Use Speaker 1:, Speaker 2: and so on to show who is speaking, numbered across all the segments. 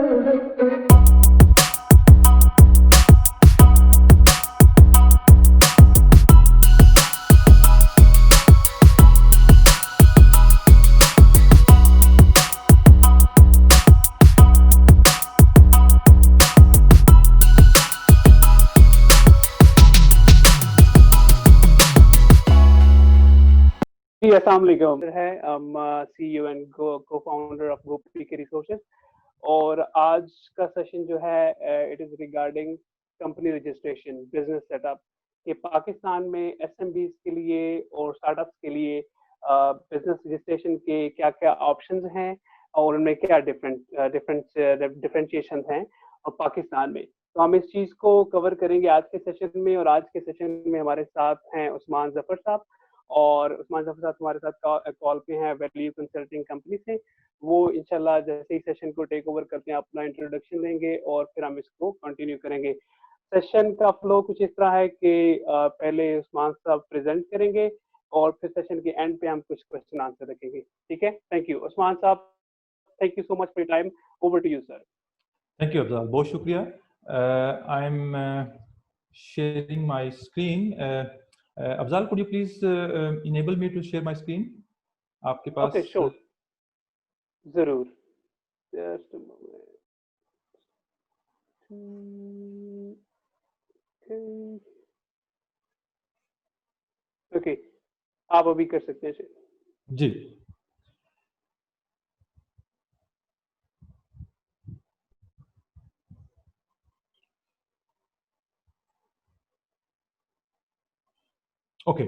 Speaker 1: जी, अस्सलाम वालेकुम है CEO एंड को फाउंडर ऑफ गोपी रिसोर्सेज। और आज का सेशन जो है it is regarding company registration business setup कि पाकिस्तान में एसएमबीज के लिए और स्टार्टअप्स के लिए बिजनेस रजिस्ट्रेशन के क्या क्या ऑप्शंस हैं और उनमें क्या डिफरेंशिएशन हैं और पाकिस्तान में। तो हम इस चीज़ को कवर करेंगे आज के सेशन में। और आज के सेशन में हमारे साथ हैं उस्मान जफर साहब, और उस्मान जफर साहब हमारे साथ कॉल पे हैं वैल्यू कंसल्टिंग कंपनी से। वो इंशाल्लाह जैसे ही सेशन को टेक ओवर करते हैं अपना इंट्रोडक्शन देंगे और फिर हम इसको कंटिन्यू करेंगे। सेशन का फ्लो कुछ इस तरह है कि पहले उस्मान साहब प्रेजेंट करेंगे और फिर सेशन के एंड पे हम कुछ क्वेश्चन आंसर रखेंगे। ठीक है, थैंक यू उस्मान साहब, thank you so much for your time, over to you sir.
Speaker 2: Thank you Afzal, बहुत शुक्रिया। I am sharing my screen. Afzal, could you please enable me to share my screen? आपके पास
Speaker 1: okay sure, जरूर। Just a moment. Okay, आप अभी कर सकते हैं
Speaker 2: जी। Okay.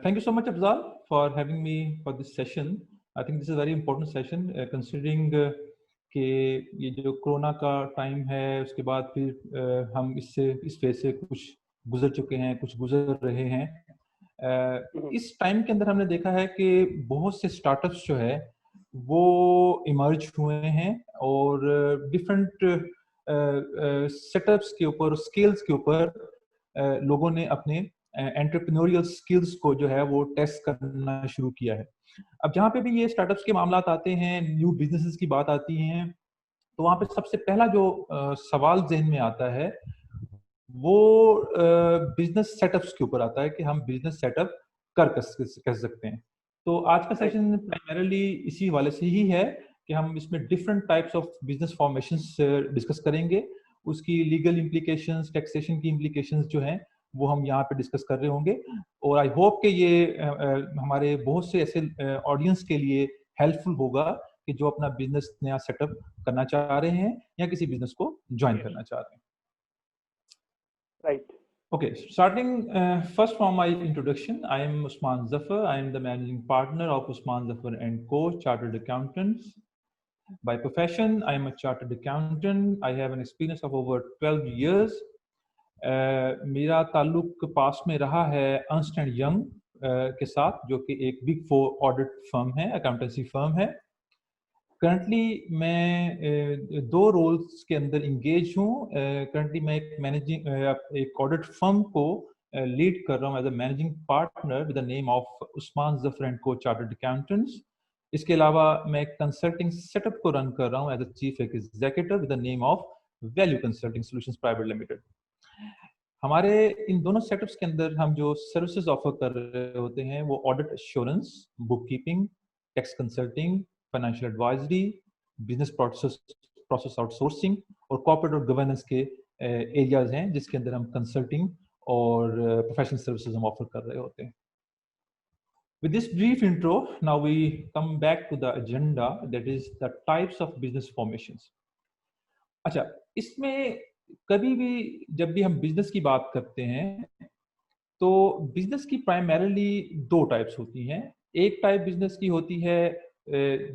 Speaker 2: Thank you so much, Afzal, for having me for this session. I think this is a very important session, considering कि ये जो कोरोना का टाइम है, उसके बाद फिर हम इस फेज से कुछ गुजर चुके हैं, कुछ गुजर रहे हैं। इस टाइम के अंदर हमने देखा है कि बहुत से स्टार्टअप्स जो है वो इमर्ज हुए हैं और डिफरेंट सेटअप्स के ऊपर, स्केल्स के ऊपर लोगों ने अपने एंटरप्रेन्योरियल स्किल्स को जो है वो टेस्ट करना शुरू किया है। अब जहाँ पे भी ये स्टार्टअप्स के मामलात आते हैं, न्यू बिजनेसेस की बात आती हैं, तो वहाँ पे सबसे पहला जो सवाल जहन में आता है वो बिजनेस सेटअप्स के ऊपर आता है कि हम बिजनेस सेटअप कर सकते हैं। तो आज का सेशन प्राइमरीली इसी वाले से ही है कि हम इसमें different types of business formations discuss करेंगे, उसकी लीगल इम्प्लीकेशंस, टैक्सेशन की इम्प्लीकेशंस जो हैं वो हम यहाँ पे डिस्कस कर रहे होंगे। और आई होप कि ये हमारे बहुत से ऐसे ऑडियंस के लिए हेल्पफुल होगा कि जो अपना बिजनेस नया सेटअप करना चाह रहे हैं या किसी बिजनेस को ज्वाइन करना चाह रहे हैं।
Speaker 1: Right.
Speaker 2: Okay, starting first from my introduction, I am Usman Zafar. I am the managing partner of Usman Zafar and Co, Chartered Accountants. By profession, I am a chartered accountant. I have an experience of over 12 years. मेरा ताल्लुक पास में रहा है Ernst and young के साथ, जो कि एक बिग 4 ऑडिट फर्म है, अकाउंटेंसी फर्म है। करंटली मैं 2 रोल्स के अंदर इंगेज हूँ। करंटली मैं एक ऑडिट फर्म को लीड कर रहा हूँ as a managing partner with the name of Usman Zafar and co chartered accountants. इसके अलावा मैं एक कंसल्टिंग सेटअप को रन कर रहा हूँ as a chief executive with the name of value consulting solutions private limited. हमारे इन दोनों सेटअप्स के अंदर हम जो सर्विसेज ऑफर कर रहे होते हैं वो audit assurance, book keeping, tax consulting, financial advisory, business process outsourcing और कॉर्पोरेट और गवर्नेंस के एरियाज हैं जिसके अंदर हम कंसल्टिंग और प्रोफेशनल सर्विसेज हम ऑफर कर रहे होते हैं। With this brief intro, now we come back to the agenda, that is the types of business formations. अच्छा, इसमें कभी भी जब भी हम बिजनेस की बात करते हैं तो बिजनेस की प्राइमरीली 2 टाइप्स होती हैं। एक टाइप बिजनेस की होती है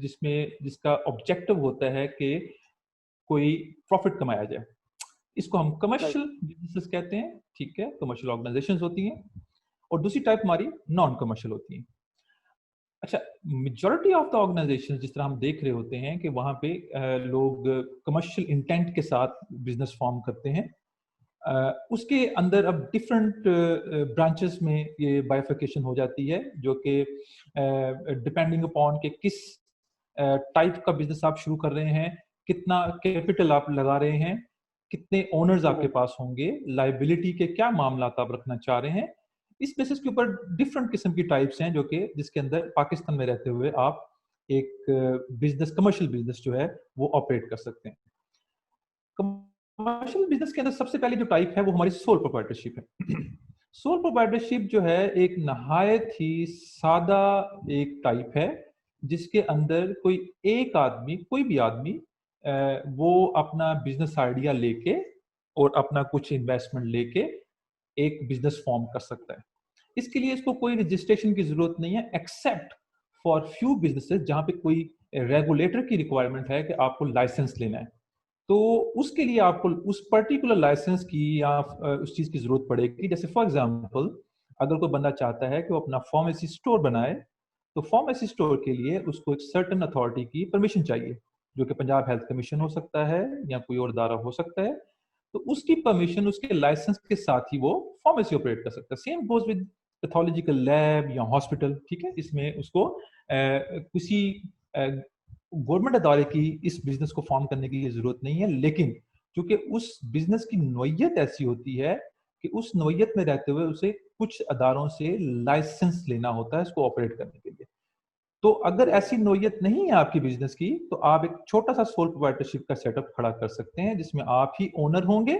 Speaker 2: जिसका ऑब्जेक्टिव होता है कि कोई प्रॉफिट कमाया जाए, इसको हम कमर्शियल बिजनेसेस कहते हैं। ठीक है, कमर्शियल ऑर्गेनाइजेशंस होती हैं। और दूसरी टाइप हमारी नॉन कमर्शियल होती है। अच्छा, मेजॉरिटी ऑफ द ऑर्गेनाइजेशंस जिस तरह हम देख रहे होते हैं कि वहाँ पे लोग कमर्शियल इंटेंट के साथ बिजनेस फॉर्म करते हैं। उसके अंदर अब डिफरेंट ब्रांचेस में ये बाइफिकेशन हो जाती है, जो कि डिपेंडिंग अपॉन के किस टाइप का बिजनेस आप शुरू कर रहे हैं, कितना कैपिटल आप लगा रहे हैं, कितने ओनर्स आपके पास होंगे, लाइबिलिटी के क्या मामला आप रखना चाह रहे हैं। इस बेसिस के ऊपर डिफरेंट किस्म की टाइप्स हैं जो कि जिसके अंदर पाकिस्तान में रहते हुए आप एक बिजनेस, कमर्शियल बिजनेस जो है वो ऑपरेट कर सकते हैं। कमर्शियल बिजनेस के अंदर सबसे पहले जो टाइप है वो हमारी सोल प्रोप्राइटरशिप है। सोल प्रोप्राइटरशिप जो है एक नहायत ही सादा एक टाइप है जिसके अंदर कोई एक आदमी, कोई भी आदमी वो अपना बिजनेस आइडिया लेके और अपना कुछ इन्वेस्टमेंट लेके एक बिजनेस फॉर्म कर सकता है। इसके लिए इसको कोई रजिस्ट्रेशन की जरूरत नहीं है एक्सेप्ट फॉर फ्यू बिजनेसेस जहां पे कोई रेगुलेटर की रिक्वायरमेंट है कि आपको लाइसेंस लेना है, तो उसके लिए आपको उस पर्टिकुलर लाइसेंस की या उस चीज की जरूरत पड़ेगी। जैसे फॉर एग्जांपल अगर कोई बंदा चाहता है कि वो अपना फार्मेसी स्टोर बनाए, तो फार्मेसी स्टोर के लिए उसको एक सर्टेन अथॉरिटी की परमिशन चाहिए, जो कि पंजाब हेल्थ कमीशन हो सकता है या कोई और इदारा हो सकता है। तो उसकी परमिशन उसके लाइसेंस के साथ ही वो फार्मेसी ऑपरेट कर सकता है। Same goes with pathological lab या हॉस्पिटल, ठीक है। इसमें उसको किसी गवर्नमेंट अदारे की इस बिजनेस को फॉर्म करने की जरूरत नहीं है, लेकिन क्योंकि उस बिजनेस की नोयत ऐसी होती है कि उस नोयत में रहते हुए उसे कुछ अदारों से लाइसेंस लेना होता है इसको ऑपरेट करने के लिए। तो अगर ऐसी नोयत नहीं है आपकी बिजनेस की, तो आप एक छोटा सा सोल प्रोप्राइटरशिप का सेटअप खड़ा कर सकते हैं जिसमें आप ही ओनर होंगे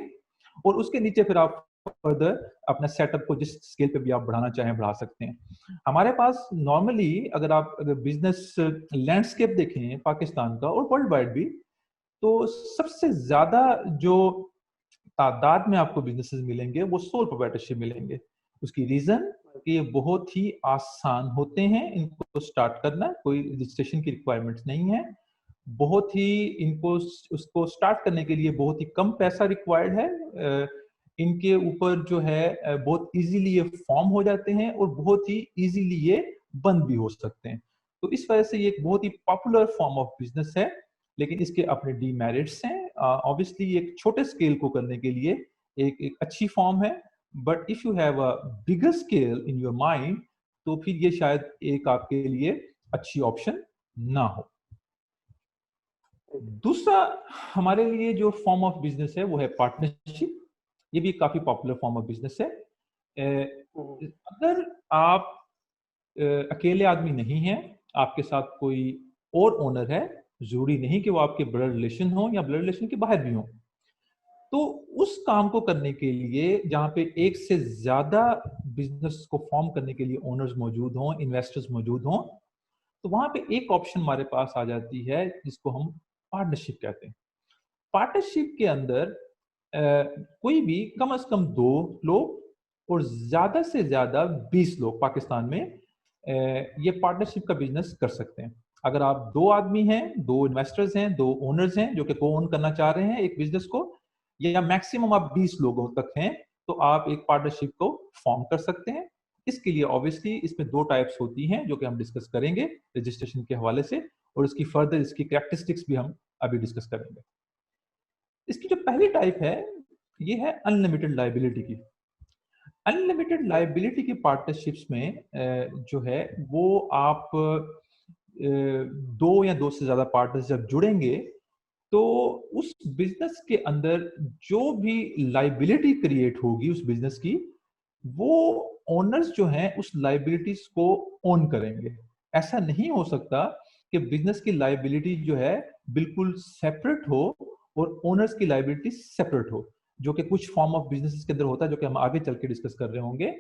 Speaker 2: और उसके नीचे फिर आप फर्दर अपना सेटअप को जिस स्केल पे भी आप बढ़ाना चाहें बढ़ा सकते हैं। हमारे पास नॉर्मली अगर बिजनेस लैंडस्केप देखें पाकिस्तान का और वर्ल्ड वाइड भी, तो सबसे ज्यादा जो तादाद में आपको बिजनेसेस मिलेंगे वो सोल प्रोप्राइटरशिप मिलेंगे। उसकी रीजन कि ये बहुत ही आसान होते हैं इनको स्टार्ट करना, कोई रजिस्ट्रेशन की रिक्वायरमेंट्स नहीं है, बहुत ही इनको उसको स्टार्ट करने के लिए बहुत ही कम पैसा रिक्वायर्ड है, इनके ऊपर जो है बहुत इजीली ये फॉर्म हो जाते हैं और बहुत ही इजीली ये बंद भी हो सकते हैं। तो इस वजह से ये एक बहुत ही पॉपुलर फॉर्म ऑफ बिजनेस है, लेकिन इसके अपने डीमेरिट्स हैं। ऑब्वियसली एक छोटे स्केल को करने के लिए एक अच्छी फॉर्म है, but if you have a bigger scale in your mind, तो फिर ये शायद एक आपके लिए अच्छी ऑप्शन ना हो। दूसरा हमारे लिए जो फॉर्म ऑफ बिजनेस है वो है पार्टनरशिप। ये भी काफी पॉपुलर फॉर्म ऑफ बिजनेस है। अगर आप अकेले आदमी नहीं हैं, आपके साथ कोई और ओनर है, जरूरी नहीं कि वो आपके ब्लड रिलेशन हो या ब्लड रिलेशन के बाहर भी हो, तो उस काम को करने के लिए जहां पे एक से ज्यादा बिजनेस को फॉर्म करने के लिए ओनर्स मौजूद हों, इन्वेस्टर्स मौजूद हों, तो वहां पे एक ऑप्शन हमारे पास आ जाती है जिसको हम पार्टनरशिप कहते हैं। पार्टनरशिप के अंदर कोई भी कम से कम 2 लोग और ज्यादा से ज्यादा 20 लोग पाकिस्तान में ये पार्टनरशिप का बिजनेस कर सकते हैं। अगर आप 2 आदमी हैं, 2 इन्वेस्टर्स हैं, 2 ओनर्स हैं जो कि को ओन करना चाह रहे हैं एक बिजनेस को, या मैक्सिमम आप 20 लोगों तक हैं, तो आप एक पार्टनरशिप को फॉर्म कर सकते हैं। इसके लिए ऑब्वियसली इसमें 2 टाइप्स होती हैं जो कि हम डिस्कस करेंगे रजिस्ट्रेशन के हवाले से, और इसकी फर्दर इसकी कैरेक्टरिस्टिक्स भी हम अभी डिस्कस करेंगे। इसकी जो पहली टाइप है ये है अनलिमिटेड लाइबिलिटी की। अनलिमिटेड लाइबिलिटी की पार्टनरशिप्स में जो है वो आप 2 या 2 से ज्यादा पार्टनर्स जब जुड़ेंगे, तो उस बिजनेस के अंदर जो भी लाइबिलिटी क्रिएट होगी उस बिजनेस की, वो ओनर्स जो हैं उस लाइबिलिटीज को ओन करेंगे। ऐसा नहीं हो सकता कि बिजनेस की लाइबिलिटी जो है बिल्कुल सेपरेट हो और ओनर्स की लाइबिलिटी सेपरेट हो, जो कि कुछ फॉर्म ऑफ बिजनेस के अंदर होता है, जो कि हम आगे चल के डिस्कस कर रहे होंगे।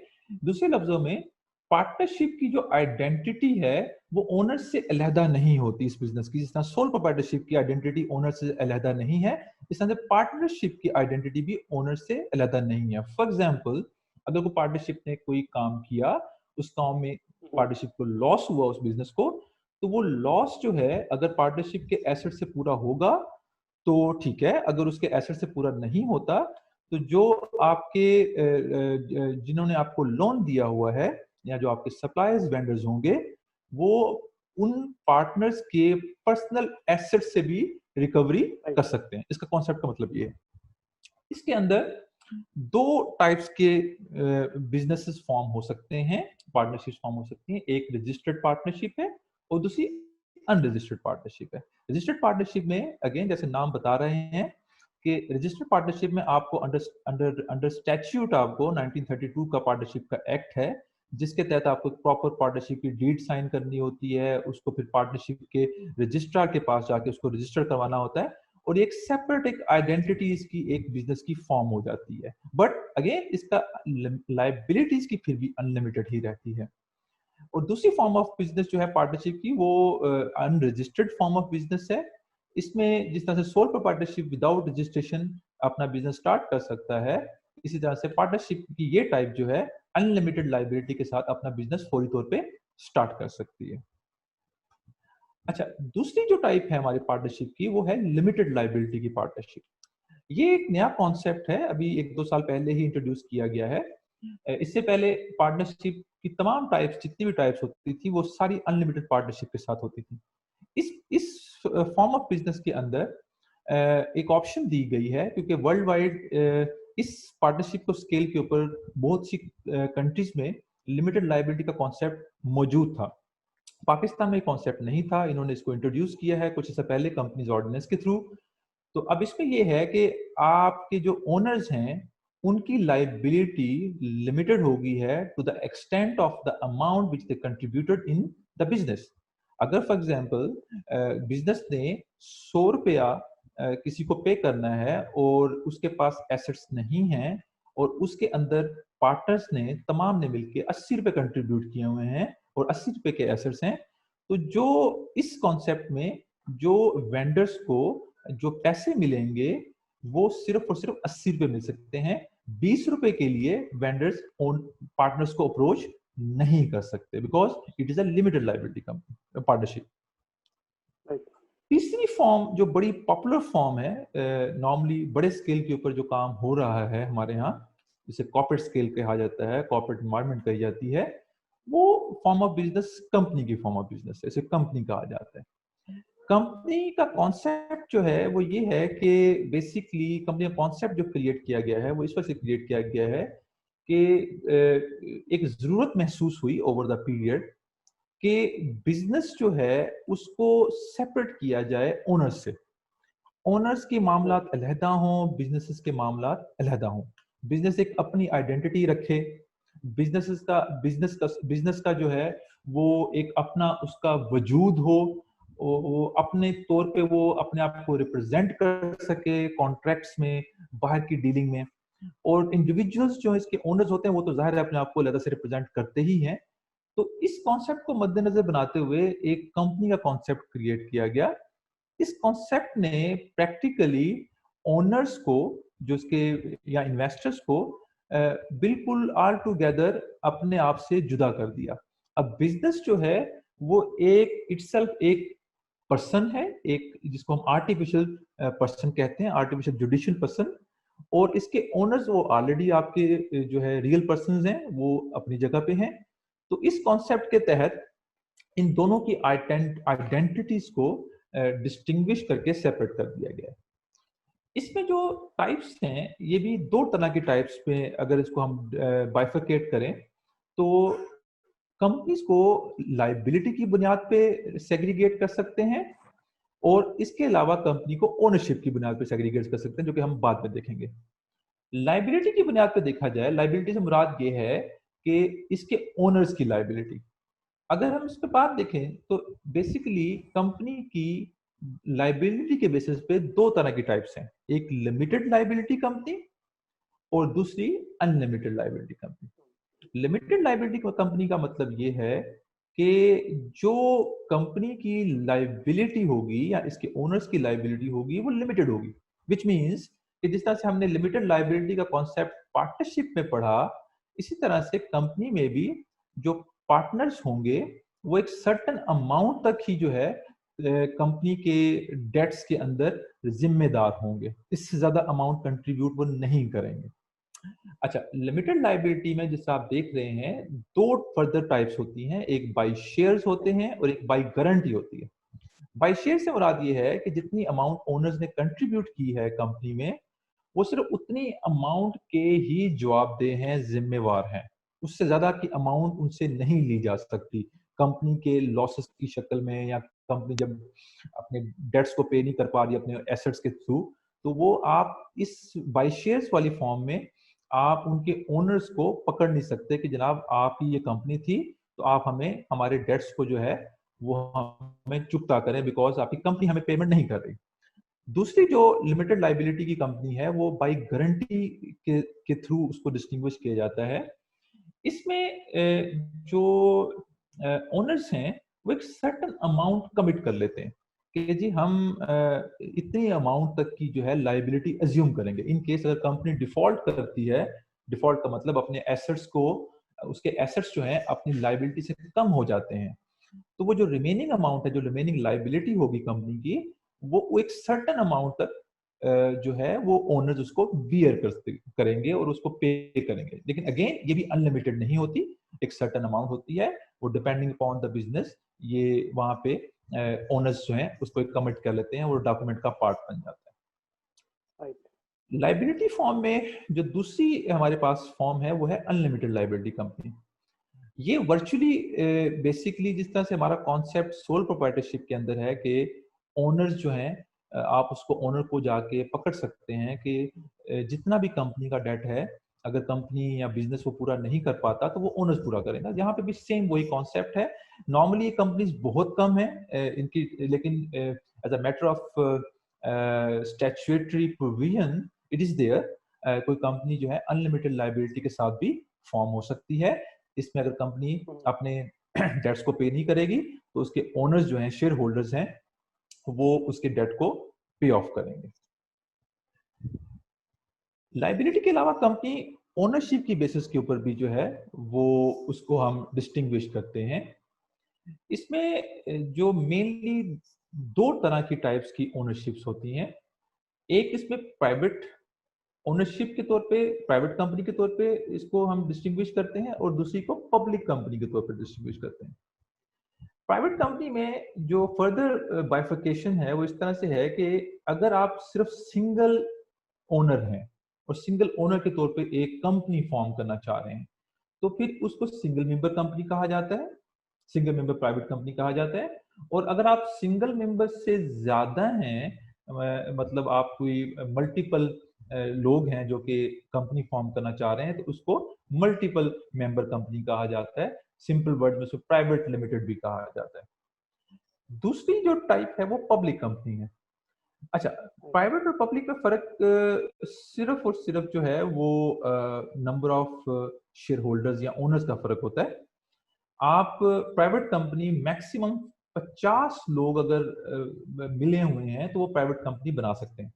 Speaker 2: दूसरे लफ्जों में पार्टनरशिप की जो आइडेंटिटी है वो ओनर से अलहदा नहीं होती इस बिजनेस की। जिस तरह सोल प्रोप्राइटरशिप की आइडेंटिटी ओनर से अलहदा नहीं है, इस तरह से पार्टनरशिप की आइडेंटिटी भी ओनर से अलहदा नहीं है। फॉर एग्जाम्पल, अगर कोई पार्टनरशिप ने कोई काम किया, उस काम में पार्टनरशिप को लॉस हुआ उस बिजनेस को, तो वो लॉस जो है अगर पार्टनरशिप के एसेट से पूरा होगा तो ठीक है, अगर उसके एसेट से पूरा नहीं होता तो जो आपके जिन्होंने आपको लोन दिया हुआ है या जो आपके सप्लायर्स वेंडर्स होंगे, वो उन पार्टनर्स के पर्सनल एसेट से भी रिकवरी कर सकते हैं। इसका कॉन्सेप्ट का मतलब ये है। इसके अंदर 2 टाइप्स के बिजनेसेस फॉर्म हो सकते हैं, पार्टनरशिप फॉर्म हो सकती हैं। एक रजिस्टर्ड पार्टनरशिप है और दूसरी अनरजिस्टर्ड पार्टनरशिप है। रजिस्टर्ड पार्टनरशिप में अगेन जैसे नाम बता रहे हैं कि रजिस्टर्ड पार्टनरशिप में आपको अंडर अंडर अंडर स्टैट्यूट आपको 1932 का पार्टनरशिप का एक्ट है, जिसके तहत आपको प्रॉपर पार्टनरशिप की डीड साइन करनी होती है, उसको फिर पार्टनरशिप के रजिस्ट्रार के पास जाके उसको रजिस्टर करवाना होता है, और एक सेपरेट एक आइडेंटिटी इसकी एक बिजनेस की फॉर्म हो जाती है। बट अगेन इसका लाइबिलिटीज की फिर भी अनलिमिटेड ही रहती है। और दूसरी फॉर्म ऑफ बिजनेस जो है पार्टनरशिप की, वो अनरजिस्टर्ड फॉर्म ऑफ बिजनेस है। इसमें जिस तरह से सोल प्रोप्राइटरशिप विदाउट रजिस्ट्रेशन अपना बिजनेस स्टार्ट कर सकता है, इसी तरह से पार्टनरशिप की ये टाइप जो है अनलिमिटेड लाइबिलिटी के साथ अपना बिजनेस फौरी तौर पे स्टार्ट कर सकती है। अच्छा, दूसरी जो टाइप है हमारी पार्टनरशिप की, वो है लिमिटेड लाइबिलिटी की पार्टनरशिप। ये एक नया कॉन्सेप्ट है, अभी 1-2 साल पहले ही इंट्रोड्यूस किया गया है। इससे पहले पार्टनरशिप की तमाम टाइप्स, जितनी भी टाइप्स होती थी, वो सारी अनलिमिटेड पार्टनरशिप के साथ होती थी। इस फॉर्म ऑफ बिजनेस के अंदर एक ऑप्शन दी गई है, क्योंकि वर्ल्ड वाइड इस पार्टनरशिप को स्केल के ऊपर बहुत सी कंट्रीज में लिमिटेड लाइबिलिटी का कॉन्सेप्ट मौजूद था। पाकिस्तान में कॉन्सेप्ट नहीं था, इन्होंने इसको इंट्रोड्यूस किया है कुछ ऐसा पहले कंपनीज ऑर्डिनेंस के थ्रू। तो अब इसमें ये है कि आपके जो ओनर्स हैं उनकी लाइबिलिटी लिमिटेड होगी है to the extent of the amount which they contributed in the business. अगर फॉर एग्जांपल बिजनेस ने 100 रुपया किसी को पे करना है और उसके पास एसेट्स नहीं हैं, और उसके अंदर पार्टनर्स ने तमाम ने मिलकर 80 रुपए कंट्रीब्यूट किए हुए हैं और 80 रुपए के एसेट्स हैं, तो जो इस कॉन्सेप्ट में जो वेंडर्स को जो पैसे मिलेंगे वो सिर्फ और सिर्फ 80 रुपए मिल सकते हैं। 20 रुपए के लिए वेंडर्स पार्टनर्स को अप्रोच नहीं कर सकते, because it is a limited liability company partnership. तीसरी फॉर्म जो बड़ी पॉपुलर फॉर्म है, नॉर्मली बड़े स्केल के ऊपर जो काम हो रहा है हमारे यहाँ, जिसे कॉर्पोरेट स्केल कहा जाता है, कॉर्पोरेट एनवायरनमेंट कही जाती है, वो फॉर्म ऑफ बिजनेस कंपनी की फॉर्म ऑफ बिजनेस है, इसे कंपनी कहा जाता है। कंपनी का कॉन्सेप्ट जो है वो ये है कि बेसिकली कंपनी का कॉन्सेप्ट जो क्रिएट किया गया है वो इस वजह से क्रिएट किया गया है कि एक जरूरत महसूस हुई ओवर द पीरियड कि बिजनेस जो है उसको सेपरेट किया जाए ओनर्स से। ओनर्स के मामलात अलहदा हों, बिजनेसेस के मामलात अलहदा हों। बिजनेस एक अपनी आइडेंटिटी रखे, बिजनेस का जो है वो एक अपना उसका वजूद हो, वो अपने तौर पे वो अपने आप को रिप्रेजेंट कर सके कॉन्ट्रैक्ट्स में, बाहर की डीलिंग में। और इंडिविजुअल्स जो इसके ओनर्स होते हैं वो तो जाहिर है अपने आप को अलग से रिप्रेजेंट करते ही हैं। तो इस कॉन्सेप्ट को मद्देनजर बनाते हुए एक कंपनी का कॉन्सेप्ट क्रिएट किया गया। इस कॉन्सेप्ट ने प्रैक्टिकली ओनर्स को, जो इसके या इन्वेस्टर्स को बिल्कुल ऑल टुगेदर अपने आप से जुदा कर दिया। अब बिजनेस जो है वो एक इटसेल्फ एक पर्सन है, एक जिसको हम आर्टिफिशियल पर्सन कहते हैं, आर्टिफिशियल जुडिशियल पर्सन, और इसके ओनर्स वो ऑलरेडी आपके जो है रियल पर्सन हैं, वो अपनी जगह पे हैं। तो इस कॉन्सेप्ट के तहत इन दोनों की आइडेंटिटीज को डिस्टिंग्विश करके सेपरेट कर दिया गया है। इसमें जो टाइप्स हैं ये भी दो तरह के टाइप्स पे, अगर इसको हम बाइफरकेट करें तो कंपनीज को लाइबिलिटी की बुनियाद पे सेग्रीगेट कर सकते हैं, और इसके अलावा कंपनी को ओनरशिप की बुनियाद पे सेग्रीगेट कर सकते हैं, जो कि हम बाद में देखेंगे। लाइबिलिटी की बुनियाद पे देखा जाए, लाइबिलिटी से मुराद ये है कि इसके ओनर्स की लाइबिलिटी। अगर हम इस पे बात देखें तो बेसिकली कंपनी की लाइबिलिटी के बेसिस पे दो तरह की टाइप्स हैं, एक लिमिटेड लाइबिलिटी कंपनी और दूसरी unlimited liability company. Limited liability company का मतलब ये है कि जो कंपनी की लाइबिलिटी होगी या इसके ओनर्स की लाइबिलिटी होगी वो लिमिटेड होगी, विच मीन्स कि जिस तरह से हमने लिमिटेड लाइबिलिटी का कॉन्सेप्ट पार्टनरशिप में पढ़ा, इसी तरह से कंपनी में भी जो पार्टनर्स होंगे वो एक सर्टेन अमाउंट तक ही जो है कंपनी के डेट्स के अंदर जिम्मेदार होंगे, इससे ज्यादा अमाउंट कंट्रीब्यूट वो नहीं करेंगे। अच्छा, लिमिटेड लाइबिलिटी में जिस आप देख रहे हैं दो फर्दर टाइप्स होती हैं, एक बाय शेयर्स होते हैं और एक बाय गारंटी होती है। बाय शेयर से मुराद ये है कि जितनी अमाउंट ओनर्स ने कंट्रीब्यूट की है कंपनी में, वो सिर्फ उतनी अमाउंट के ही जवाबदेह हैं, जिम्मेवार हैं, उससे ज्यादा की अमाउंट उनसे नहीं ली जा सकती कंपनी के लॉसेस की शक्ल में या कंपनी जब अपने डेट्स को पे नहीं कर पा रही अपने एसेट्स के थ्रू, तो वो आप इस बाय शेयर्स वाली फॉर्म में आप उनके ओनर्स को पकड़ नहीं सकते कि जनाब आप ही ये कंपनी थी, तो आप हमें हमारे डेट्स को जो है वो हमें चुकता करें, बिकॉज आपकी कंपनी हमें पेमेंट नहीं कर रही। दूसरी जो लिमिटेड लाइबिलिटी की कंपनी है वो बाई गारंटी के थ्रू उसको डिस्टिंग्विश किया जाता है। इसमें जो ओनर्स हैं वो एक सर्टन अमाउंट कमिट कर लेते हैं कि जी हम इतनी अमाउंट तक की जो है लाइबिलिटी अज्यूम करेंगे। इन केस अगर कंपनी डिफॉल्ट करती है, डिफॉल्ट का मतलब अपने एसेट्स को, उसके एसेट्स जो हैं अपनी लाइबिलिटी से कम हो जाते हैं, तो वो जो रिमेनिंग अमाउंट है, जो रिमेनिंग लाइबिलिटी होगी कंपनी की, वो एक सर्टन अमाउंट तक जो है वो ओनर्स उसको बियर करेंगे और उसको पे करेंगे। लेकिन अगेन ये भी अनलिमिटेड नहीं होती, एक सर्टन अमाउंट होती है, वो डिपेंडिंग अपॉन द बिजनेस, ये वहां पे ओनर्स जो हैं उसको कमिट कर लेते हैं, वो डॉक्यूमेंट का पार्ट बन जाता है। लाइबिलिटी फॉर्म में जो दूसरी हमारे पास फॉर्म है वो है अनलिमिटेड लाइबिलिटी कंपनी। ये वर्चुअली बेसिकली जिस तरह से हमारा कॉन्सेप्ट सोल प्रोप्राइटरशिप के अंदर है कि ओनर्स जो हैं आप उसको ओनर को जाके पकड़ सकते हैं कि जितना भी कंपनी का डेट है, अगर कंपनी या बिजनेस वो पूरा नहीं कर पाता तो वो ओनर्स पूरा करेगा। यहाँ पे भी सेम वही कॉन्सेप्ट है। नॉर्मली ये कंपनीज बहुत कम है इनकी, लेकिन as a matter of statutory provision it is there. कोई कंपनी जो है अनलिमिटेड लाइबिलिटी के साथ भी फॉर्म हो सकती है। इसमें अगर कंपनी अपने डेट्स को पे नहीं करेगी तो उसके ओनर्स जो हैं, शेयर होल्डर्स हैं, वो उसके डेट को पे ऑफ करेंगे। लाइबिलिटी के अलावा कंपनी ओनरशिप की बेसिस के ऊपर भी जो है वो उसको हम डिस्टिंग्विश करते हैं। इसमें जो मेनली दो तरह की टाइप्स की ओनरशिप्स होती हैं। एक इसमें प्राइवेट ओनरशिप के तौर पे, प्राइवेट कंपनी के तौर पे इसको हम डिस्टिंग्विश करते हैं, और दूसरी को पब्लिक कंपनी के तौर पे डिस्टिंग्विश करते हैं। प्राइवेट कंपनी में जो फर्दर बाइफर्केशन है वो इस तरह से है कि अगर आप सिर्फ सिंगल ओनर हैं और सिंगल ओनर के तौर पे एक कंपनी फॉर्म करना चाह रहे हैं, तो फिर उसको सिंगल मेंबर कंपनी कहा जाता है, सिंगल मेंबर प्राइवेट कंपनी कहा जाता है। और अगर आप सिंगल मेंबर से ज्यादा हैं, मतलब आप कोई मल्टीपल लोग हैं जो कि कंपनी फॉर्म करना चाह रहे हैं, तो उसको मल्टीपल मेंबर कंपनी कहा जाता है। सिंपल वर्ड में उसको प्राइवेट लिमिटेड भी कहा जाता है। दूसरी जो टाइप है वो पब्लिक कंपनी है। अच्छा, प्राइवेट और पब्लिक में फर्क सिर्फ और सिर्फ जो है वो नंबर ऑफ शेयर होल्डर्स या ओनर्स का फर्क होता है। आप प्राइवेट कंपनी मैक्सिमम 50 लोग अगर मिले हुए हैं तो वो प्राइवेट कंपनी बना सकते हैं।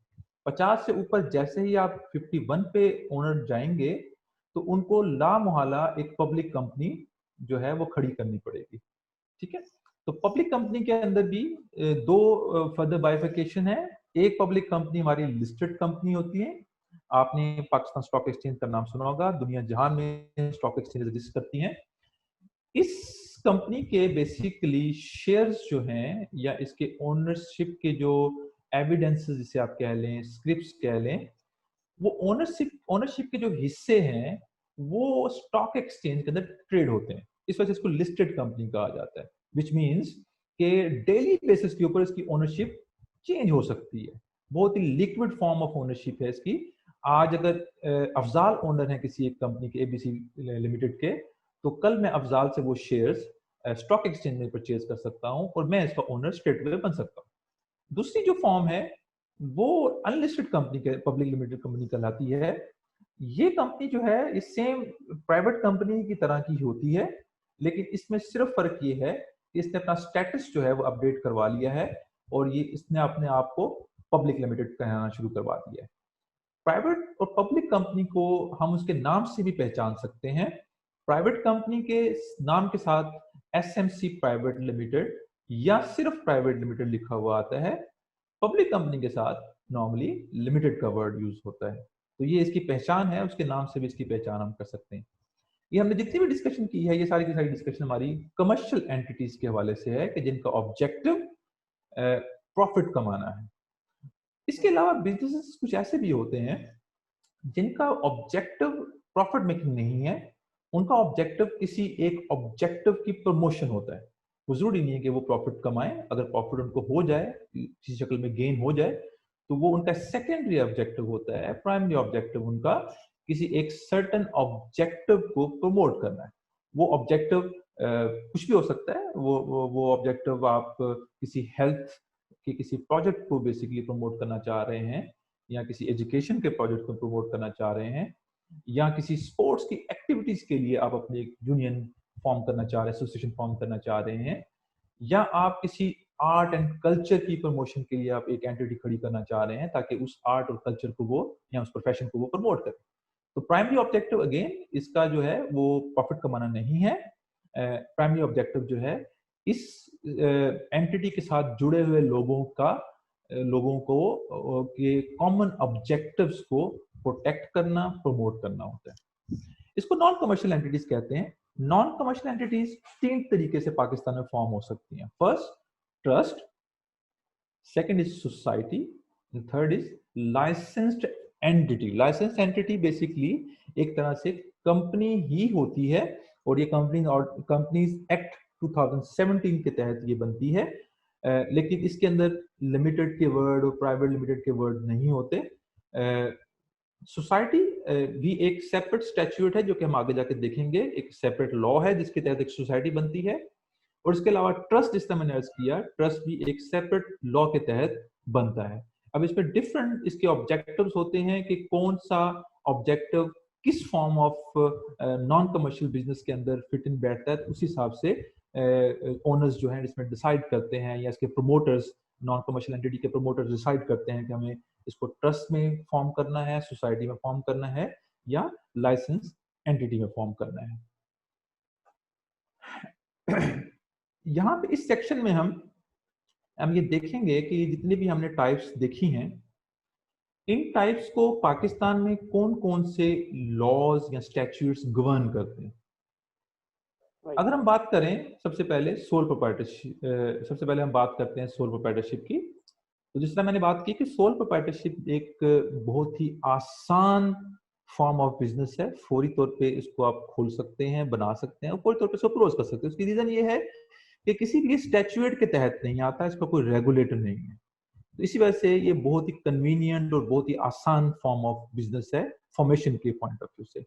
Speaker 2: 50 से ऊपर जैसे ही आप 51 पे ओनर जाएंगे तो उनको ला मुहाला एक पब्लिक कंपनी जो है वो खड़ी करनी पड़ेगी। ठीक है, तो पब्लिक कंपनी के अंदर भी दो फर्दर बाइफिकेशन है। एक पब्लिक कंपनी हमारी लिस्टेड कंपनी होती है। आपने पाकिस्तान स्टॉक एक्सचेंज का नाम सुना होगा, दुनिया जहां में स्टॉक एक्सचेंज रजिस्टर करती हैं। इस कंपनी के बेसिकली शेयर्स जो हैं या इसके ओनरशिप के जो एविडेंसेस जिसे आप कह लें, स्क्रिप्ट्स कह लें, वो ओनरशिप के जो हिस्से हैं वो स्टॉक एक्सचेंज के अंदर ट्रेड होते हैं। इस वजह से इसको लिस्टेड कंपनी कहा जाता है, विच मीन्स कि डेली बेसिस के ऊपर इसकी ओनरशिप चेंज हो सकती है। बहुत ही लिक्विड फॉर्म ऑफ ओनरशिप है इसकी। आज अगर अफजाल ओनर है किसी एक कंपनी के, एबीसी लिमिटेड के, तो कल मैं अफजाल से वो शेयर्स स्टॉक एक्सचेंज में परचेज कर सकता हूं और मैं इसका ओनर स्ट्रेट अवे बन सकता हूं। दूसरी जो फॉर्म है वो अनलिस्टेड कंपनी के, पब्लिक लिमिटेड कंपनी कहलाती है। ये कंपनी जो है इस सेम प्राइवेट कंपनी की तरह की होती है, लेकिन इसमें सिर्फ फर्क ये है कि इसने अपना स्टेटस जो है वो अपडेट करवा लिया है और ये इसने अपने आप को पब्लिक लिमिटेड कहना शुरू करवा दिया है। प्राइवेट और पब्लिक कंपनी को हम उसके नाम से भी पहचान सकते हैं। प्राइवेट कंपनी के नाम के साथ एसएमसी प्राइवेट लिमिटेड या सिर्फ प्राइवेट लिमिटेड लिखा हुआ आता है। पब्लिक कंपनी के साथ नॉर्मली लिमिटेड का वर्ड यूज होता है। तो ये इसकी पहचान है, उसके नाम से भी इसकी पहचान हम कर सकते हैं। ये हमने जितनी भी डिस्कशन की है, ये सारी की सारी डिस्कशन हमारी कमर्शियल एंटिटीज के हवाले से है कि जिनका ऑब्जेक्टिव प्रॉफिट कमाना है। इसके अलावा बिजनेसेस कुछ ऐसे भी होते हैं जिनका ऑब्जेक्टिव प्रॉफिट मेकिंग नहीं है, उनका ऑब्जेक्टिव किसी एक ऑब्जेक्टिव की प्रमोशन होता है। वो जरूरी नहीं है कि वो प्रॉफिट कमाएं। अगर प्रॉफिट उनको हो जाए, किसी शक्ल में गेन हो जाए, तो वो उनका सेकेंडरी ऑब्जेक्टिव होता है। प्राइमरी ऑब्जेक्टिव उनका किसी एक सर्टेन ऑब्जेक्टिव को प्रमोट करना है। वो ऑब्जेक्टिव कुछ भी हो सकता है। वो ऑब्जेक्टिव आप किसी हेल्थ के किसी प्रोजेक्ट को बेसिकली प्रमोट करना चाह रहे हैं, या किसी एजुकेशन के प्रोजेक्ट को प्रमोट करना चाह रहे हैं, या किसी स्पोर्ट्स की एक्टिविटीज के लिए आप अपनी एक यूनियन फॉर्म करना चाह रहे हैं, एसोसिएशन फॉर्म करना चाह रहे हैं, या आप किसी आर्ट एंड कल्चर की प्रमोशन के लिए आप एक एंटिटी खड़ी करना चाह रहे हैं ताकि उस आर्ट और कल्चर को वो या उस प्रोफेशन को वो प्रमोट करें। तो प्राइमरी ऑब्जेक्टिव अगेन इसका जो है वो प्रॉफिट कमाना नहीं है। प्राइमरी ऑब्जेक्टिव जो है इस एंटिटी के साथ जुड़े हुए लोगों को के कॉमन ऑब्जेक्टिव्स को प्रोटेक्ट करना, प्रमोट करना होता है। इसको नॉन कमर्शियल एंटिटीज कहते हैं। नॉन कमर्शियल एंटिटीज 3 तरीके से पाकिस्तान में फॉर्म हो सकती हैं। First, trust, second is society, third is licensed entity. Licence entity basically एक तरह से कंपनी ही होती है, और ये कंपनीज एक्ट 2017 के तहत ये बनती है। लेकिन इसके अंदर लिमिटेड के वर्ड और प्राइवेट लिमिटेड के वर्ड नहीं होते। सोसाइटी भी एक सेपरेट स्टैट्यूट है जो कि हम आगे जाके देखेंगे। एक सेपरेट लॉ है जिसके तहत एक सोसाइटी बनती है। और इसके अलावा ट्रस्ट, जिस तरह मैंने अर्ज किया, ट्रस्ट भी एक सेपरेट लॉ के तहत बनता है। अब इसमें डिफरेंट इसके ऑब्जेक्टिव्स होते हैं कि कौन सा ऑब्जेक्टिव किस form of non commercial business के अंदर फिट इन बैठता है। उस हिसाब से ओनर्स जो हैं इसमें डिसाइड करते हैं, या इसके प्रमोटर्स, नॉन कमर्शियल एंटिटी के प्रमोटर्स डिसाइड करते हैं कि हमें इसको ट्रस्ट में फॉर्म करना है, सोसाइटी में फॉर्म करना है, या लाइसेंस एंटिटी में फॉर्म करना है। यहाँ पे इस सेक्शन में हम ये देखेंगे कि जितने भी हमने टाइप्स देखी हैं, इन टाइप्स को पाकिस्तान में कौन कौन से लॉज या स्टैट्यूट्स गवर्न करते हैं। अगर हम बात करें सबसे पहले सोल प्रोप्राइटरशिप, सबसे पहले हम बात करते हैं सोल प्रोप्राइटरशिप की। तो जिस तरह मैंने बात की कि सोल प्रोप्राइटरशिप एक बहुत ही आसान फॉर्म ऑफ बिजनेस है। फौरी तौर पे इसको आप खोल सकते हैं, बना सकते हैं, और फौरी तौर पे इसको क्लोज कर सकते हैं। उसकी रीजन ये है कि किसी भी स्टैट्यूट के तहत नहीं आता, इसका कोई रेगुलेटर नहीं है। तो इसी वजह से ये बहुत ही कन्वीनियंट और बहुत ही आसान फॉर्म ऑफ बिजनेस है फॉर्मेशन के पॉइंट ऑफ व्यू से।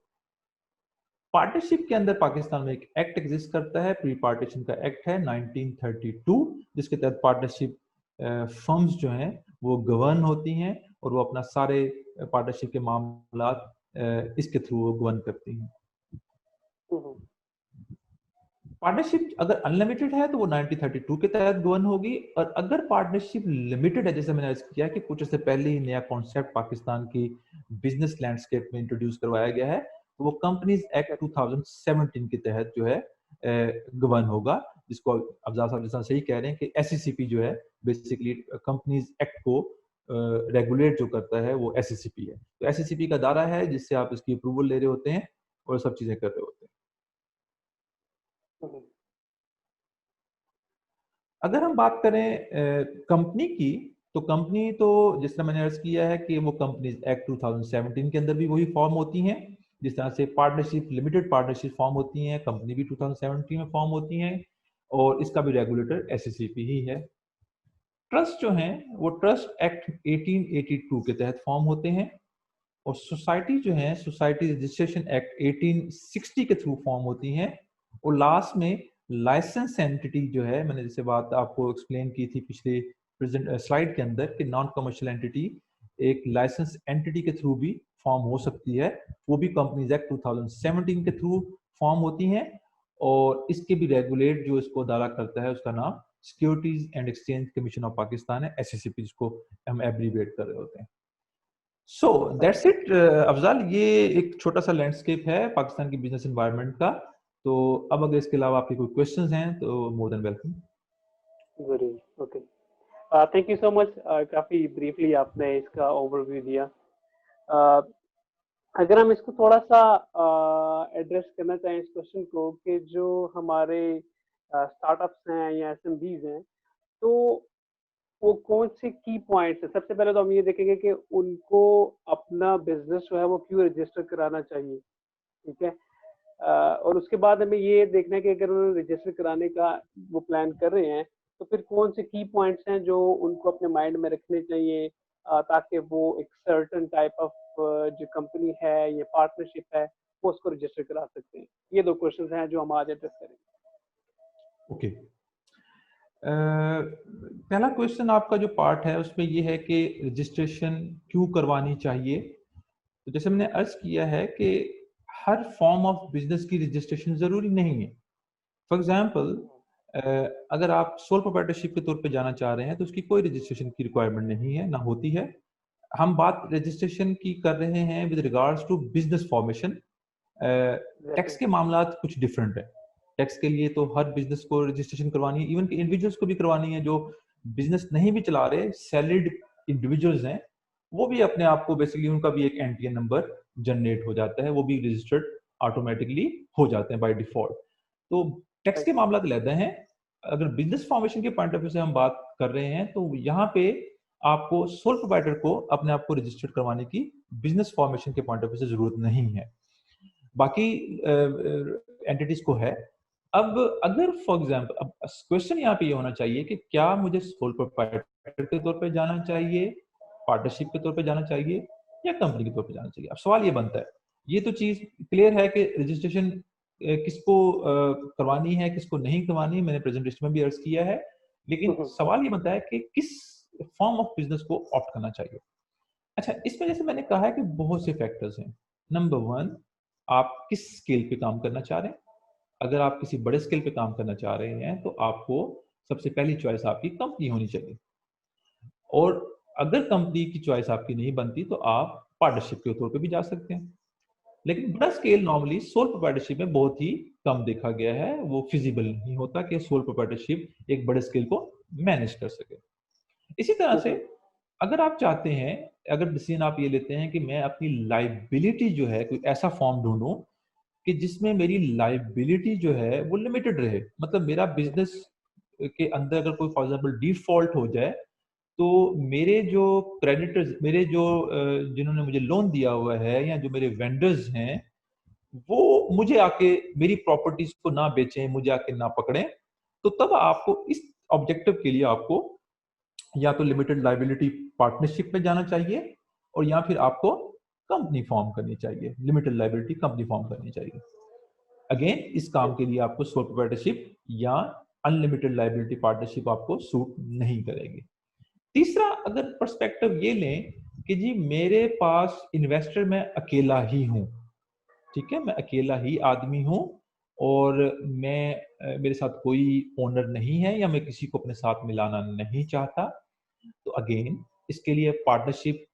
Speaker 2: पार्टनरशिप के अंदर पाकिस्तान में एक एक्ट एग्जिस्ट करता है, प्री पार्टीशन का एक्ट है 1932, जिसके तहत पार्टनरशिप फर्म्स जो हैं वो गवर्न होती हैं, और वो अपना सारे पार्टनरशिप के मामला इसके थ्रू वो गवर्न करती हैं। पार्टनरशिप अगर अनलिमिटेड है तो वो 1932 के तहत गवर्न होगी, और अगर पार्टनरशिप लिमिटेड है, जैसे मैंने अर्ज किया कि कुछ से पहले ही नया कॉन्सेप्ट पाकिस्तान की बिजनेस लैंडस्केप में इंट्रोड्यूस करवाया गया है, तो वो कंपनीज एक्ट 2017 के तहत जो है गवर्न होगा, जिसको अफजाल साहब जैसा सही कह रहे हैं कि SECP जो है बेसिकली कंपनीज एक्ट को रेगुलेट जो करता है वो SECP है। तो SECP का दायरा है जिससे आप इसकी अप्रूवल ले रहे होते हैं और सब चीजें कर रहे होते हैं। अगर हम बात करें कंपनी की, तो कंपनी तो जिस तरह मैंने अर्ज किया है कि वो कंपनीज एक्ट 2017 के अंदर भी वही फॉर्म होती हैं। जिस तरह से पार्टनरशिप, लिमिटेड पार्टनरशिप फॉर्म होती हैं, कंपनी भी 2017 में फॉर्म होती हैं, और इसका भी रेगुलेटर SECP ही है। ट्रस्ट जो हैं वो ट्रस्ट एक्ट 1882 के तहत फॉर्म होते हैं, और सोसाइटी जो है सोसाइटी रजिस्ट्रेशन एक्ट 1860 के थ्रू फॉर्म होती हैं। और लास्ट में लाइसेंस एंटिटी जो है, मैंने जैसे बात आपको एक्सप्लेन की थी पिछले प्रेजेंट स्लाइड के अंदर कि नॉन कमर्शियल एंटिटी एक लाइसेंस एंटिटी के थ्रू भी फॉर्म हो सकती है, वो भी कंपनीज एक्ट 2017 के थ्रू फॉर्म होती हैं। और इसके भी रेगुलेट जो इसको अदारा करता है उसका नाम securities and exchange commission of Pakistan है, SECP, जिसको हम एब्रीवेट कर रहे होते हैं। सो दैट्स इट अफजाल, ये एक छोटा सा लैंडस्केप है पाकिस्तान की बिजनेस एनवायरनमेंट का। तो अब अगर इसके अलावा आपके कोई क्वेश्चंस हैं तो मोर देन वेलकम।
Speaker 1: जरूर, okay, thank you so much. काफी ब्रीफली आपने इसका ओवरव्यू दिया। अगर हम इसको थोड़ा सा एड्रेस करना चाहें इस क्वेश्चन को कि जो हमारे स्टार्टअप्स हैं या SMBs हैं, तो वो कौन से की पॉइंट्स है। सबसे पहले तो हम ये देखेंगे कि उनको अपना बिजनेस जो है वो क्यों रजिस्टर कराना चाहिए, ठीक है। और उसके बाद हमें ये देखना है कि अगर उन्होंने रजिस्टर कराने का वो प्लान कर रहे हैं तो फिर कौन से की पॉइंट्स हैं जो उनको अपने माइंड में रखने चाहिए, ताकि वो एक सर्टन टाइप ऑफ जो कंपनी है या पार्टनरशिप है वो उसको रजिस्टर करा सकते हैं। ये 2 क्वेश्चंस हैं जो हम आज एड्रेस करेंगे।
Speaker 2: ओके। पहला क्वेश्चन आपका जो पार्ट है उसमें ये है कि रजिस्ट्रेशन क्यों करवानी चाहिए। तो जैसे मैंने अर्ज किया है कि हर फॉर्म ऑफ बिजनेस की रजिस्ट्रेशन जरूरी नहीं है। फॉर एग्जाम्पल, अगर आप सोल प्रोप्राइटरशिप के तौर पे जाना चाह रहे हैं तो उसकी कोई रजिस्ट्रेशन की रिक्वायरमेंट नहीं है, ना होती है। हम बात रजिस्ट्रेशन की कर रहे हैं with regards to business formation. Tax के मामला कुछ डिफरेंट है। टैक्स के लिए तो हर बिजनेस को रजिस्ट्रेशन करवानी है, इवन कि इंडिविजुअल्स को भी करवानी है। जो बिजनेस नहीं भी चला रहे, सैलरीड इंडिविजुअल्स हैं, वो भी अपने आप को बेसिकली उनका भी एक एनटीएन नंबर जनरेट हो जाता है, वो भी रजिस्टर्ड ऑटोमेटिकली हो जाते हैं बाय डिफॉल्ट। तो टैक्स के मामला अलग हैं। अगर बिजनेस फॉर्मेशन के पॉइंट ऑफ व्यू से हम बात कर रहे हैं तो यहाँ पे आपको सोल प्रोवाइडर को अपने आप को रजिस्टर्ड करवाने की बिजनेस फॉर्मेशन के पॉइंट ऑफ व्यू से जरूरत नहीं है, बाकी एंटिटीज को है। अब अगर फॉर एग्जांपल, अब क्वेश्चन यहाँ पे ये होना चाहिए कि क्या मुझे सोल प्रोप्राइटर के तौर पे जाना चाहिए, पार्टनरशिप के तौर पे जाना चाहिए, या कंपनी के तौर पे जाना चाहिए। अब सवाल ये बनता है, ये तो चीज क्लियर है कि रजिस्ट्रेशन किसको करवानी है, किसको नहीं करवानी, मैंने प्रेजेंटेशन में भी अर्ज किया है। लेकिन सवाल ये बनता है कि किस फॉर्म ऑफ बिजनेस को ऑप्ट करना चाहिए। अच्छा, इसमें जैसे मैंने कहा है कि बहुत से फैक्टर्स हैं। नंबर 1, आप किस स्केल पे काम करना चाह रहे हैं। अगर आप किसी बड़े स्केल पे काम करना चाह रहे हैं तो आपको सबसे पहली चॉइस आपकी कंपनी होनी चाहिए। और अगर कंपनी की चॉइस आपकी नहीं बनती तो आप पार्टनरशिप के तौर पे भी जा सकते हैं। लेकिन बड़ा स्केल नॉर्मली सोल प्रोप्राइटरशिप में बहुत ही कम देखा गया है, वो फिजिबल नहीं होता कि सोल प्रोप्राइटरशिप एक बड़े स्केल को मैनेज कर सके। इसी तरह से अगर आप चाहते हैं, अगर डिसीजन आप ये लेते हैं कि मैं अपनी लाइबिलिटी जो है कोई ऐसा फॉर्म ढूंढूं कि जिसमें मेरी लाइबिलिटी जो है वो लिमिटेड रहे, मतलब मेरा बिजनेस के अंदर अगर कोई फॉर एग्जाम्पल डिफॉल्ट हो जाए तो मेरे जो क्रेडिटर्स, मेरे जो जिन्होंने मुझे लोन दिया हुआ है या जो मेरे वेंडर्स हैं, वो मुझे आके मेरी प्रॉपर्टीज को ना बेचें, मुझे आके ना पकड़ें। तो तब आपको इस ऑब्जेक्टिव के लिए आपको या तो लिमिटेड लाइबिलिटी पार्टनरशिप में जाना चाहिए, और या फिर आपको कंपनी फॉर्म करनी चाहिए, लिमिटेड लाइबिलिटी कंपनी फॉर्म करनी चाहिए। अगेन, इस काम के लिए आपको सोल प्रोप्राइटरशिप या अनलिमिटेड लाइबिलिटी पार्टनरशिप आपको सूट नहीं करेगी। तीसरा, अगर पर्सपेक्टिव ये लें कि जी मेरे पास इन्वेस्टर मैं अकेला ही हूं, ठीक है, मैं अकेला ही आदमी हूं और मेरे साथ कोई ओनर नहीं है या मैं किसी को अपने साथ मिलाना नहीं चाहता, तो अगेन इसके लिए पार्टनरशिप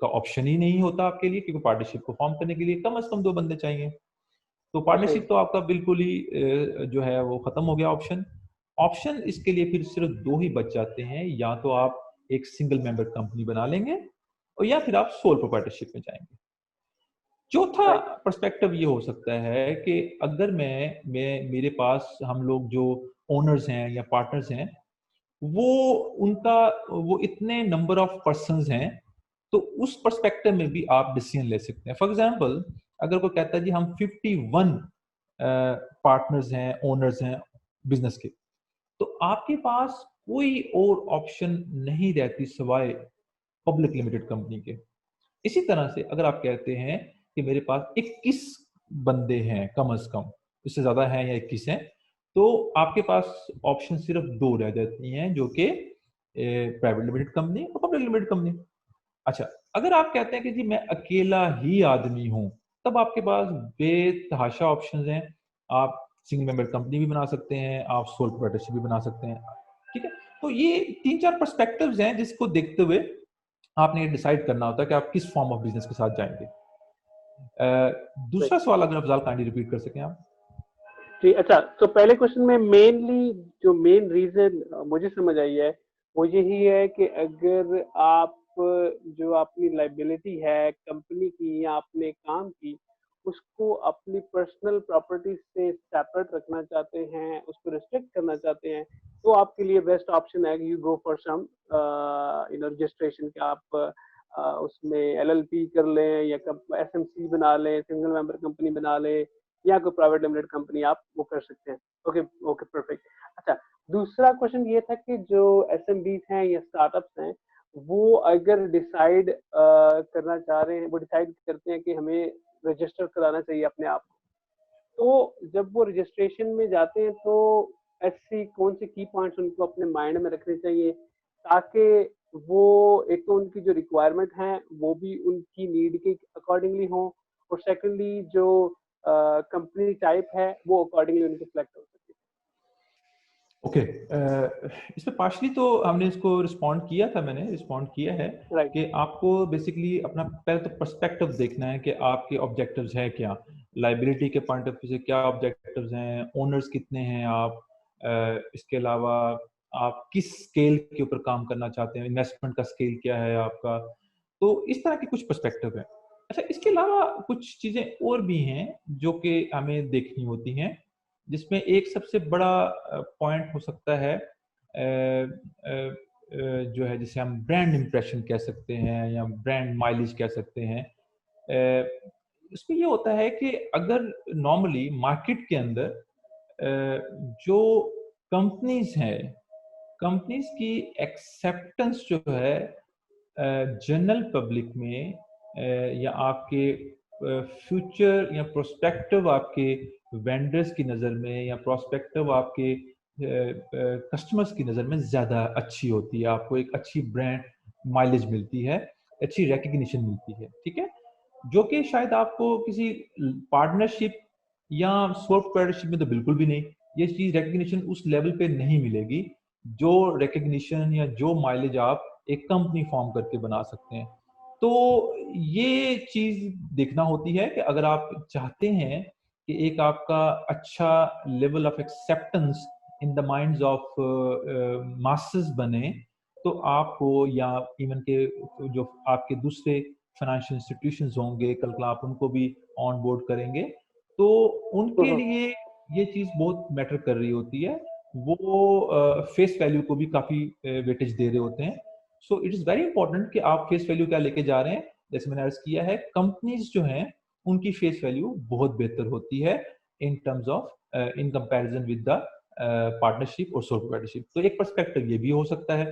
Speaker 2: का ऑप्शन ही नहीं होता आपके लिए, क्योंकि पार्टनरशिप को फॉर्म करने के लिए कम से कम 2 बंदे चाहिए। तो पार्टनरशिप तो आपका बिल्कुल ही जो है वो खत्म हो गया ऑप्शन। ऑप्शन इसके लिए फिर सिर्फ 2 ही बच जाते हैं, या तो आप एक सिंगल मेंबर कंपनी बना लेंगे और या फिर आप सोल प्रोप्राइटरशिप में जाएंगे। चौथा पर्सपेक्टिव ये हो सकता है कि अगर मैं मेरे पास हम लोग जो ओनर्स हैं या पार्टनर्स हैं, वो उनका वो इतने नंबर ऑफ पर्सन्स हैं, तो उस पर्सपेक्टिव में भी आप डिसीजन ले सकते हैं। फॉर एग्जांपल, अगर कोई कहता है जी हम 51 पार्टनर्स हैं, ओनर्स हैं बिजनेस के, तो आपके पास कोई और ऑप्शन नहीं रहती सिवाय पब्लिक लिमिटेड कंपनी के। इसी तरह से अगर आप कहते हैं कि मेरे पास 21 बंदे हैं कम से कम, इससे ज्यादा हैं या 21 हैं, तो आपके पास ऑप्शन सिर्फ 2 रह जाती हैं, जो कि प्राइवेट लिमिटेड कंपनी और पब्लिक लिमिटेड कंपनी। अच्छा, अगर आप कहते हैं कि जी मैं अकेला ही आदमी हूं, तब आपके पास बेतहाशा ऑप्शंस हैं। आप सिंगल मेंबर कंपनी भी बना सकते हैं, आप सोल प्रोप्राइटरशिप भी बना सकते हैं, ठीक है। तो ये 3-4 पर्सपेक्टिव्स हैं जिसको देखते हुए आपने ये डिसाइड करना होता है कि आप किस फॉर्म ऑफ बिजनेस के साथ जाएंगे। दूसरा सवाल अगर अफजाल काइंडली रिपीट कर सकें आप।
Speaker 1: जी, अच्छा, तो पहले क्वेश्चन में मेनली जो मेन रीजन मुझे समझ आई है वो यही है कि अगर आप जो अपनी लाइबिलिटी है कंपनी की या अपने काम की, उसको अपनी पर्सनल प्रॉपर्टी से सेपरेट रखना चाहते हैं, उसको रिस्ट्रिक्ट करना चाहते हैं, तो आपके लिए बेस्ट ऑप्शन है कि you go for some registration, कि आप उसमें एलएलपी कर लें या एसएमसी बना लें, सिंगल मेंबर कंपनी बना लें, या कोई प्राइवेट लिमिटेड कंपनी आप वो कर सकते हैं। Okay okay perfect. अच्छा, दूसरा क्वेश्चन ये था कि जो एसएमबीज हैं या स्टार्टअप्स हैं, वो अगर डिसाइड करना चाह रहे हैं, वो डिसाइड करते हैं कि हमें रजिस्टर कराना चाहिए अपने आप, तो जब वो रजिस्ट्रेशन में जाते हैं तो ऐसी कौन से की पॉइंट्स उनको अपने माइंड में रखने चाहिए ताकि वो एक तो उनकी जो रिक्वायरमेंट है वो भी उनकी नीड के अकॉर्डिंगली हो, और सेकेंडली जो कंपनी टाइप है वो अकॉर्डिंगली उनकी सिलेक्ट हो सके।
Speaker 2: ओके, इसमें पार्शली तो हमने इसको रिस्पॉन्ड किया था, मैंने रिस्पॉन्ड किया है
Speaker 1: राइट
Speaker 2: कि आपको बेसिकली अपना पहले तो पर्सपेक्टिव देखना है कि आपके ऑब्जेक्टिव्स हैं क्या, लाइबिलिटी के पॉइंट ऑफ व्यू से क्या ऑब्जेक्टिव्स हैं, ओनर्स कितने हैं आप, इसके अलावा आप किस स्केल के ऊपर काम करना चाहते हैं, इन्वेस्टमेंट का स्केल क्या है आपका, तो इस तरह के कुछ पर्सपेक्टिव है। अच्छा, इसके अलावा कुछ चीज़ें और भी हैं जो कि हमें देखनी होती हैं, जिसमें एक सबसे बड़ा पॉइंट हो सकता है जो है जिसे हम ब्रांड इम्प्रेशन कह सकते हैं या ब्रांड माइलेज कह सकते हैं। इसमें ये होता है कि अगर नॉर्मली मार्केट के अंदर जो कंपनीज हैं, कंपनीज की एक्सेप्टेंस जो है जनरल पब्लिक में या आपके फ्यूचर या प्रोस्पेक्टिव आपके वेंडर्स की नज़र में या प्रोस्पेक्टिव आपके कस्टमर्स की नज़र में ज़्यादा अच्छी होती है, आपको एक अच्छी ब्रांड माइलेज मिलती है, अच्छी रिकग्निशन मिलती है, ठीक है, जो कि शायद आपको किसी पार्टनरशिप या सोल प्रोप्राइटरशिप में तो बिल्कुल भी नहीं, ये चीज़ रिकग्निशन उस लेवल पे नहीं मिलेगी जो रिकग्निशन या जो माइलेज आप एक कंपनी फॉर्म करके बना सकते हैं। तो ये चीज़ देखना होती है कि अगर आप चाहते हैं कि एक आपका अच्छा level of acceptance in the minds of masses बने, तो आपको या इवन के जो आपके दूसरे फाइनेंशियल इंस्टीट्यूशंस होंगे, कल को आप उनको भी ऑन बोर्ड करेंगे, तो उनके लिए ये चीज़ बहुत मैटर कर रही होती है। वो फेस वैल्यू को भी काफ़ी वेटेज दे रहे होते हैं। So it is very important कि आप फेस वैल्यू क्या लेके जा रहे हैं। जैसे मैंने अर्ज किया है, कंपनीज जो हैं उनकी फेस वैल्यू बहुत बेहतर होती है in terms of in comparison with the partnership और सोल प्रोप्राइटरशिप। तो एक पर्सपेक्टिव ये भी हो सकता है,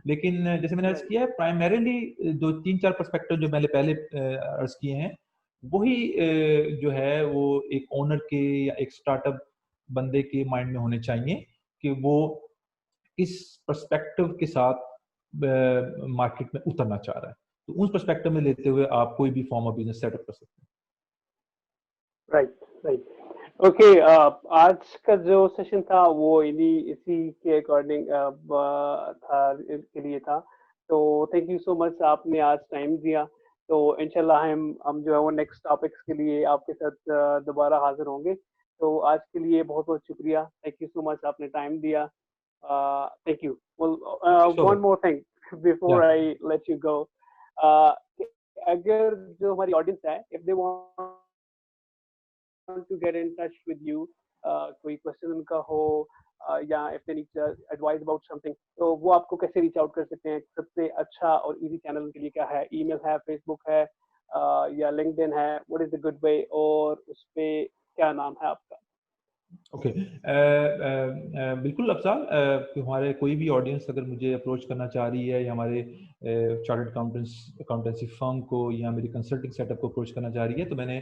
Speaker 2: लेकिन जैसे मैंने अर्ज किया है, प्राइमरीली जो 3-4 पर्सपेक्टिव जो मैंने पहले अर्ज किए हैं, वही जो है वो एक ओनर के या एक स्टार्टअप बंदे के माइंड में होने चाहिए कि वो इस पर्सपेक्टिव के साथ मार्केट में उतरना चाह रहा है। तो उस पर्सपेक्टिव में लेते हुए आप कोई भी फॉर्म ऑफ बिजनेस सेटअप कर सकते हैं।
Speaker 1: Right right okay. आज का जो सेशन था वो इसी के अकॉर्डिंग था, के लिए था। तो थैंक यू सो मच, आपने आज टाइम दिया। तो इंशाल्लाह हम जो है वो नेक्स्ट टॉपिक्स के लिए आपके साथ दोबारा हाजिर होंगे। तो आज के लिए बहुत बहुत शुक्रिया, थैंक यू सो मच, आपने टाइम दिया। Thank you. One more thing before I let you go, अगर जो हमारी ऑडियंस है, if they want to get in touch with you, कोई क्वेश्चन उनका हो या if they need advice about something, तो वो आपको कैसे रीच आउट कर सकते हैं? सबसे अच्छा और इजी चैनल उनके लिए क्या है? ईमेल है, फेसबुक है, या लिंक्डइन है? What is the good way, और उस पे क्या नाम है आपका?
Speaker 2: ओके, बिल्कुल अफजाल, हमारे कोई भी ऑडियंस अगर मुझे अप्रोच करना चाह रही है या हमारे चार्टर्ड अकाउंटेंसी फर्म को या मेरी कंसल्टिंग सेटअप को अप्रोच करना चाह रही है, तो मैंने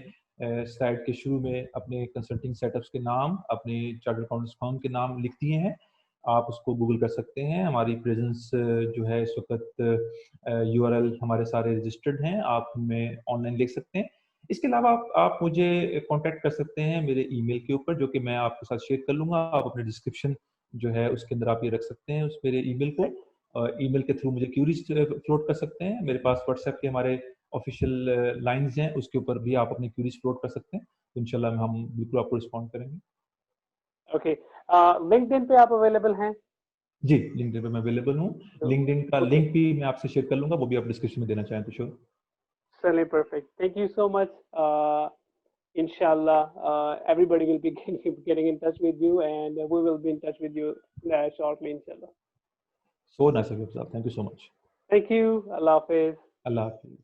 Speaker 2: स्लाइड के शुरू में अपने कंसल्टिंग सेटअप्स के नाम, अपने चार्टर्ड अकाउंटेंसी फर्म के नाम लिख दिए हैं। आप उसको गूगल कर सकते हैं। हमारी प्रेजेंस जो है इस वक्त URL हमारे सारे रजिस्टर्ड हैं, आप हमें ऑनलाइन देख सकते हैं। इसके अलावा आप मुझे कांटेक्ट कर सकते हैं मेरे ईमेल के ऊपर, जो कि मैं आपके साथ शेयर कर लूँगा। आप अपने डिस्क्रिप्शन जो है उसके अंदर आप ये रख सकते हैं उस मेरे ईमेल को। ईमेल के थ्रू मुझे क्यूरीज फ्लोट कर सकते हैं। मेरे पास व्हाट्सएप के हमारे ऑफिशियल लाइन्स हैं, उसके ऊपर भी आप अपनी क्यूरीज फ्लोट कर सकते हैं। तो इंशाल्लाह हम बिल्कुल आपको रिस्पॉन्ड करेंगे।
Speaker 1: ओके, लिंक्डइन पे आप अवेलेबल हैं?
Speaker 2: जी, लिंक्डइन पे मैं अवेलेबल हूँ। लिंक्डइन का
Speaker 1: ओके,
Speaker 2: लिंक भी मैं आपसे शेयर कर लूँगा, वो भी आप डिस्क्रिप्शन में देना चाहें तो श्योर।
Speaker 1: चलिए perfect, thank you so much. Inshallah, everybody will be getting in touch with you, and we will be in touch with you shortly, inshallah.
Speaker 2: So nice of you, thank you so much.
Speaker 1: Thank you. Allah Hafiz.
Speaker 2: अल्लाह हाफिज़।